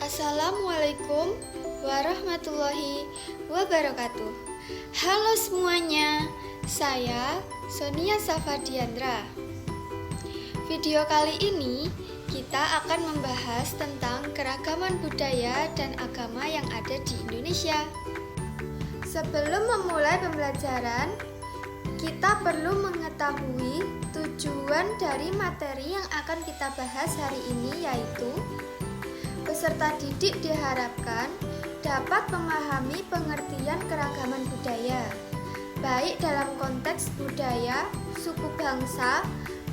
Assalamualaikum warahmatullahi wabarakatuh. Halo semuanya, saya Sonia Safadiandra. Video kali ini kita akan membahas tentang keragaman budaya dan agama yang ada di Indonesia. Sebelum memulai pembelajaran, kita perlu mengetahui tujuan dari materi yang akan kita bahas hari ini, yaitu peserta didik diharapkan dapat memahami pengertian keragaman budaya, baik dalam konteks budaya, suku bangsa,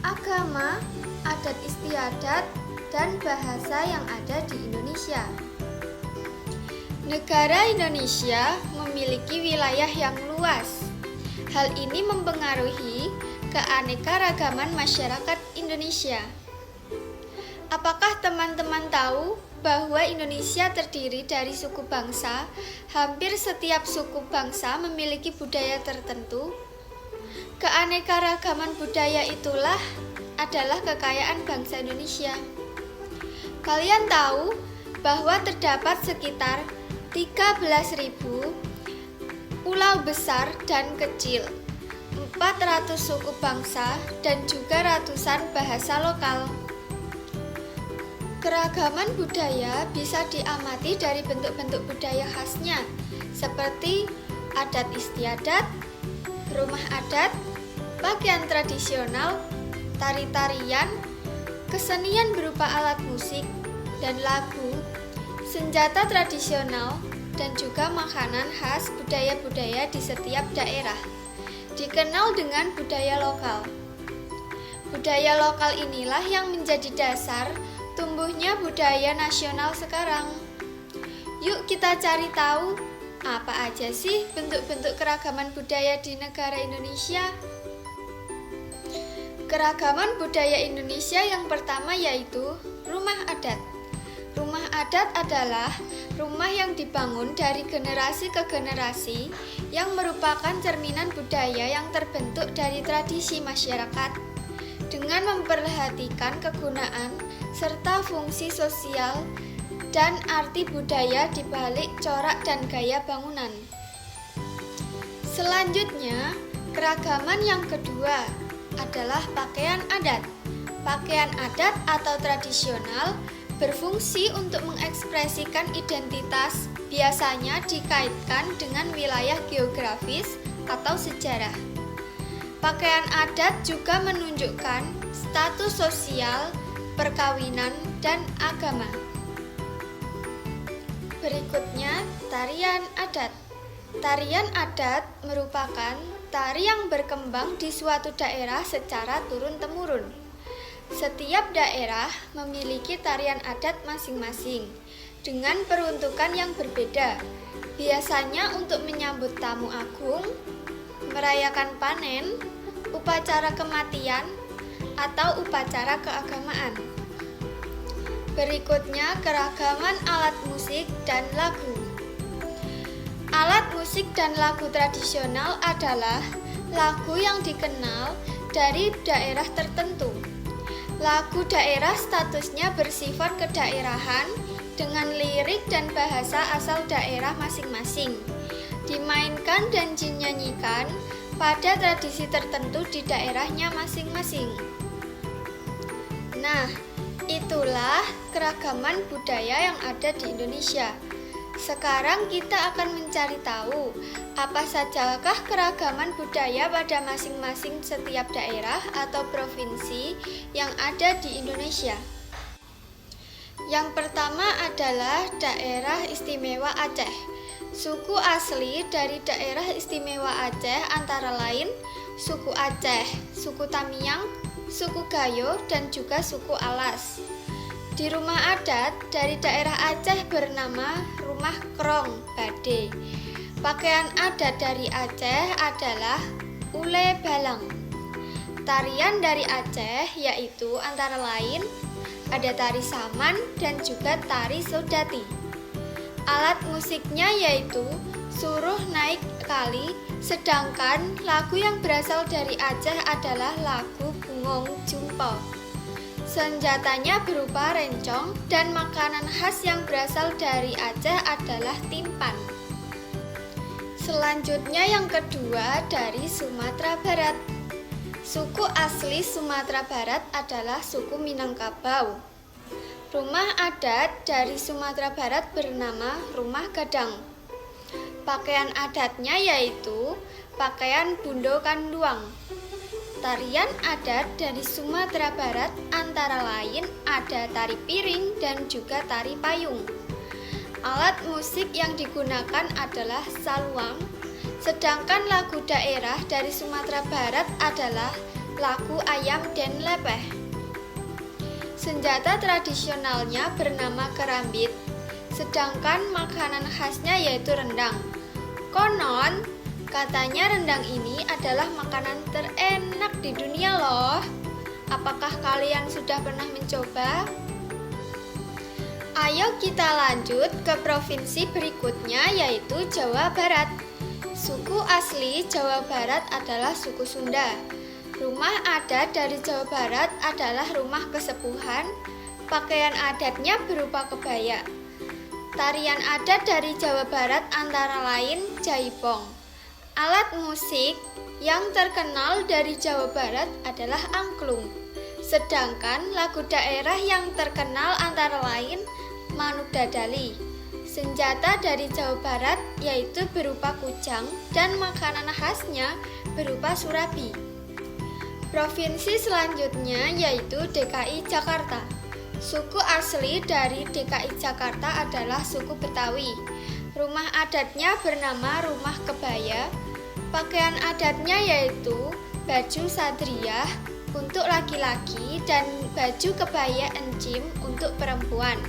agama, adat istiadat, dan bahasa yang ada di Indonesia. Negara Indonesia memiliki wilayah yang luas. Hal ini mempengaruhi keanekaragaman masyarakat Indonesia. Apakah teman-teman tahu bahwa Indonesia terdiri dari suku bangsa? Hampir setiap suku bangsa memiliki budaya tertentu. Keanekaragaman budaya itulah adalah kekayaan bangsa Indonesia. Kalian tahu bahwa terdapat sekitar 13.000 pulau besar dan kecil, 400 suku bangsa, dan juga ratusan bahasa lokal. Keragaman budaya bisa diamati dari bentuk-bentuk budaya khasnya, seperti adat istiadat, rumah adat, pakaian tradisional, tari-tarian, kesenian berupa alat musik dan lagu, senjata tradisional, dan juga makanan khas budaya-budaya di setiap daerah, dikenal dengan budaya lokal. Budaya lokal inilah yang menjadi dasar tumbuhnya budaya nasional sekarang. Yuk kita cari tahu apa aja sih bentuk-bentuk keragaman budaya di negara Indonesia. Keragaman budaya Indonesia yang pertama yaitu rumah adat. Rumah adat adalah rumah yang dibangun dari generasi ke generasi yang merupakan cerminan budaya yang terbentuk dari tradisi masyarakat dengan memperhatikan kegunaan serta fungsi sosial dan arti budaya di balik corak dan gaya bangunan. Selanjutnya, keragaman yang kedua adalah pakaian adat. Pakaian adat atau tradisional berfungsi untuk mengekspresikan identitas, biasanya dikaitkan dengan wilayah geografis atau sejarah. Pakaian adat juga menunjukkan status sosial, perkawinan, dan agama. Berikutnya, tarian adat. Tarian adat merupakan tari yang berkembang di suatu daerah secara turun-temurun. Setiap daerah memiliki tarian adat masing-masing dengan peruntukan yang berbeda, biasanya untuk menyambut tamu agung, merayakan panen, upacara kematian, atau upacara keagamaan. Berikutnya, keragaman alat musik dan lagu. Alat musik dan lagu tradisional adalah lagu yang dikenal dari daerah tertentu. Lagu daerah statusnya bersifat kedaerahan dengan lirik dan bahasa asal daerah masing-masing, dimainkan dan dinyanyikan pada tradisi tertentu di daerahnya masing-masing. Nah, itulah keragaman budaya yang ada di Indonesia. Sekarang kita akan mencari tahu apa sajakah keragaman budaya pada masing-masing setiap daerah atau provinsi yang ada di Indonesia. Yang pertama adalah Daerah Istimewa Aceh. Suku asli dari Daerah Istimewa Aceh antara lain suku Aceh, suku Tamiang, suku Gayo, dan juga suku Alas. Di rumah adat dari daerah Aceh bernama Rumah Krong Bade. Pakaian adat dari Aceh adalah ule balang. Tarian dari Aceh yaitu antara lain ada tari saman dan juga tari sodati. Alat musiknya yaitu suruh naik kali, sedangkan lagu yang berasal dari Aceh adalah lagu Bungong Jumpo. Senjatanya berupa rencong dan makanan khas yang berasal dari Aceh adalah timpan. Selanjutnya yang kedua dari Sumatera Barat. Suku asli Sumatera Barat adalah suku Minangkabau. Rumah adat dari Sumatera Barat bernama Rumah Gadang. Pakaian adatnya yaitu pakaian Bundo Kanduang. Tarian adat dari Sumatera Barat antara lain ada tari piring dan juga tari payung. Alat musik yang digunakan adalah saluang, sedangkan lagu daerah dari Sumatera Barat adalah lagu Ayam Den Lepeh. Senjata tradisionalnya bernama kerambit, sedangkan makanan khasnya yaitu rendang. Konon, katanya rendang ini adalah makanan terenak di dunia loh. Apakah kalian sudah pernah mencoba? Ayo kita lanjut ke provinsi berikutnya yaitu Jawa Barat. Suku asli Jawa Barat adalah suku Sunda. Rumah adat dari Jawa Barat adalah rumah kesepuhan. Pakaian adatnya berupa kebaya. Tarian adat dari Jawa Barat antara lain jaipong. Alat musik yang terkenal dari Jawa Barat adalah angklung. Sedangkan lagu daerah yang terkenal antara lain Manuk Dadali. Senjata dari Jawa Barat yaitu berupa kujang dan makanan khasnya berupa surabi. Provinsi selanjutnya yaitu DKI Jakarta. Suku asli dari DKI Jakarta adalah suku Betawi. Rumah adatnya bernama Rumah Kebaya. Pakaian adatnya yaitu baju sadriyah untuk laki-laki dan baju kebaya encim untuk perempuan.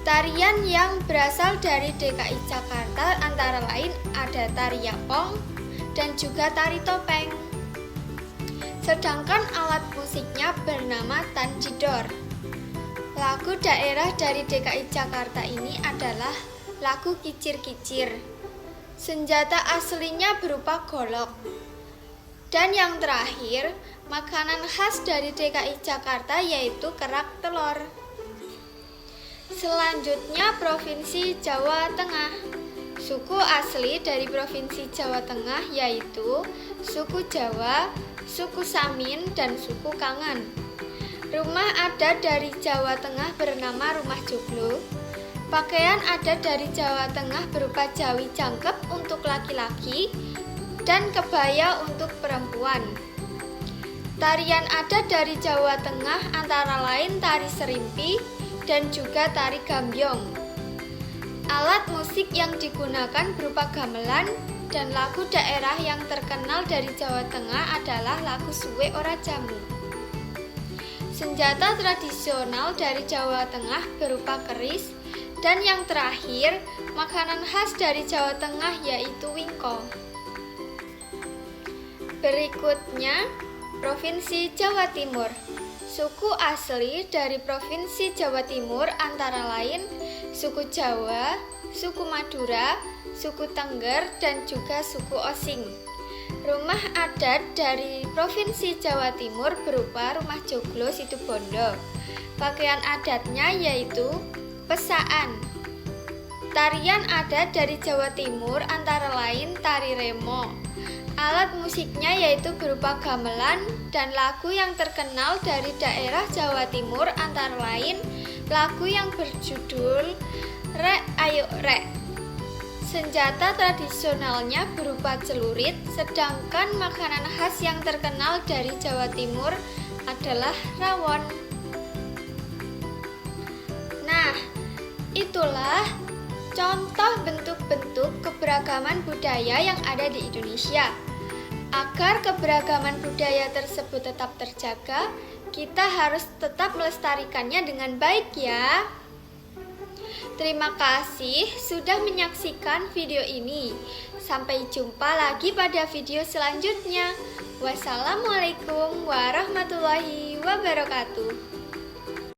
Tarian yang berasal dari DKI Jakarta antara lain ada tari yapong dan juga tari topeng. Sedangkan alat musiknya bernama tanjidor. Lagu daerah dari DKI Jakarta ini adalah lagu kicir-kicir. Senjata aslinya berupa golok. Dan yang terakhir, makanan khas dari DKI Jakarta yaitu kerak telur. Selanjutnya Provinsi Jawa Tengah. Suku asli dari Provinsi Jawa Tengah yaitu suku Jawa, suku Samin, dan suku Kangen. Rumah adat dari Jawa Tengah bernama Rumah Joglo. Pakaian adat dari Jawa Tengah berupa jawi jangkep untuk laki-laki dan kebaya untuk perempuan. Tarian adat dari Jawa Tengah antara lain tari serimpi dan juga tari gambyong. Alat musik yang digunakan berupa gamelan dan lagu daerah yang terkenal dari Jawa Tengah adalah lagu Suwe Ora Jamu. Senjata tradisional dari Jawa Tengah berupa keris dan yang terakhir makanan khas dari Jawa Tengah yaitu wingko. Berikutnya Provinsi Jawa Timur. Suku asli dari Provinsi Jawa Timur antara lain suku Jawa, suku Madura, suku Tengger, dan juga suku Osing. Rumah adat dari Provinsi Jawa Timur berupa Rumah Joglo Situbondo. Pakaian adatnya yaitu pesaan. Tarian adat dari Jawa Timur antara lain tari remo. Alat musiknya yaitu berupa gamelan dan lagu yang terkenal dari daerah Jawa Timur antara lain lagu yang berjudul Rek Ayo Rek. Senjata tradisionalnya berupa celurit, sedangkan makanan khas yang terkenal dari Jawa Timur adalah rawon. Nah, itulah contoh bentuk-bentuk keberagaman budaya yang ada di Indonesia. Agar keberagaman budaya tersebut tetap terjaga, kita harus tetap melestarikannya dengan baik ya. Terima kasih sudah menyaksikan video ini. Sampai jumpa lagi pada video selanjutnya. Wassalamualaikum warahmatullahi wabarakatuh.